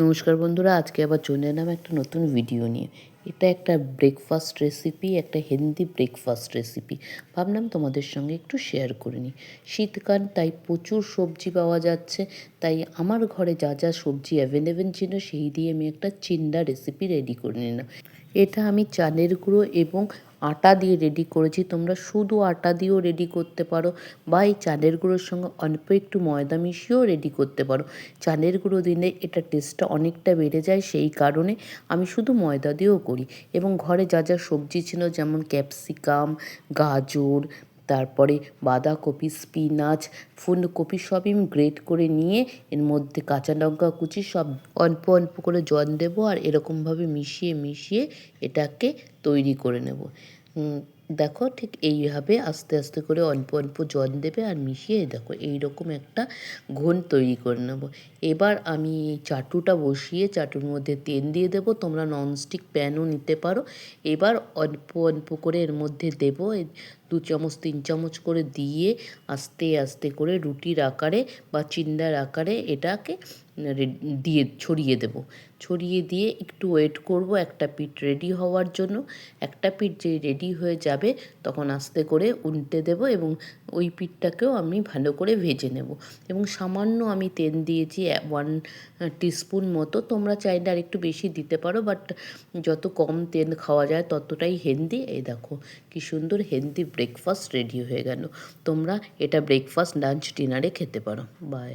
নমস্কার বন্ধুরা, আজকে আবার চলে এলাম একটা নতুন ভিডিও নিয়ে। এটা একটা ব্রেকফাস্ট রেসিপি, একটা হেলদি ব্রেকফাস্ট রেসিপি। ভাবলাম তোমাদের সঙ্গে একটু শেয়ার করে নিই। শীতকাল, তাই প্রচুর সবজি পাওয়া যাচ্ছে। তাই আমার ঘরে যা যা সবজি অ্যাভেলেবেল ছিল সেই দিয়ে আমি একটা চিন্ডা রেসিপি রেডি করে নিলাম। এটা আমি চালের গুঁড়ো এবং আটা দিয়ে রেডি করেছি। তোমরা শুধু আটা দিয়েও রেডি করতে পারো বা এই চালের গুঁড়োর সঙ্গে অল্প একটু ময়দা মিশিয়েও রেডি করতে পারো। চালের গুঁড়ো দিলে এটা টেস্টটা অনেকটা বেড়ে যায়, সেই কারণে আমি শুধু ময়দা দিয়েও করি। এবং ঘরে যা যা সবজি ছিল, যেমন ক্যাপসিকাম, গাজর, তারপরে বাঁধাকপি, স্পিনাচ, ফুলকপি সবই আমি গ্রেট করে নিয়ে এর মধ্যে কাঁচা লঙ্কা কুচি সব অল্প অল্প করে জল দেবো আর এরকমভাবে মিশিয়ে মিশিয়ে এটাকে তৈরি করে নেব। দেখো, ঠিক এইভাবে আস্তে আস্তে করে অল্প অল্প জল দেবে আর মিশিয়ে দেখো এইরকম একটা ঘোল তৈরি করে নেব। এবার আমি এই চাটুটা বসিয়ে চাটুর মধ্যে তেল দিয়ে দেবো। তোমরা ননস্টিক প্যানও নিতে পারো। এবার অল্প অল্প করে এর মধ্যে দেবো, 2 চামচ 3 চামচ করে দিয়ে আস্তে আস্তে করে রুটির আকারে বা চিন্ডার আকারে এটাকে দিয়ে ছড়িয়ে দেব। ছড়িয়ে দিয়ে একটু ওয়েট করব একটা পিঠ রেডি হওয়ার জন্য। একটা পিঠ যেই রেডি হয়ে যাবে তখন আস্তে করে উল্টে দেব এবং ওই পিঠটাকেও আমি ভালো করে ভেজে নেব। এবং সামান্য আমি তেল দিয়েছি 1 টিস্পুন মতো। তোমরা চাইলে আর একটু বেশি দিতে পারো, বাট যত কম তেল খাওয়া যায় ততটাই হেলদি। এই দেখো কি সুন্দর হেলদি ব্রেকফাস্ট রেডি হয়ে গেল। তোমরা এটা ব্রেকফাস্ট, লাঞ্চ, ডিনারে খেতে পারো। বাই।